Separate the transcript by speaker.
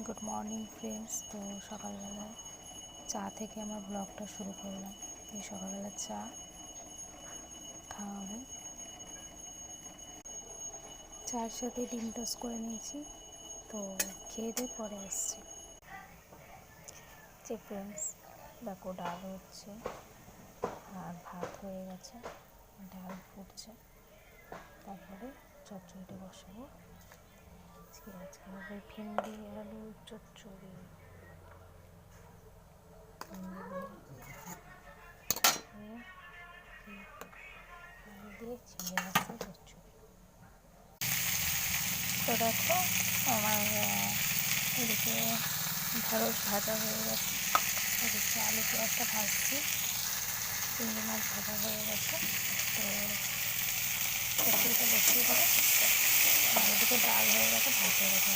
Speaker 1: Good morning friends. তো সকালবেলায় চা থেকে আমার ব্লগটা শুরু করলাম। এই সকালবেলা চা খাওয়া হবে, চার সাথে ডিম টোস্ট করে নিয়েছি। তো খেয়ে দিয়ে পরে আসছি। যে ফ্রেন্ডস দেখো, ডাল হচ্ছে আর ভাত হয়ে গেছে, ডাল ফুটছে, তারপরে চচ্চড়িটা বসাবো। আজকে হবে ভিন্ডি আলুর চচ্চড়ি, দিয়ে চিংড়ি মাছের চচ্চড়ি। তো দেখো, আমার এদিকে ঢেঁড়স ভাজা হয়ে গেছে, এদিকে আলু পেঁয়াজটা ভাজছি, চিংড়ি মাছ ভাজা হয়ে গেছে। তো চচ্চড়িটা বসিয়ে দেবো, আর এদিকে ডাল হয়ে গেছে, ভাত হয়ে গেছে।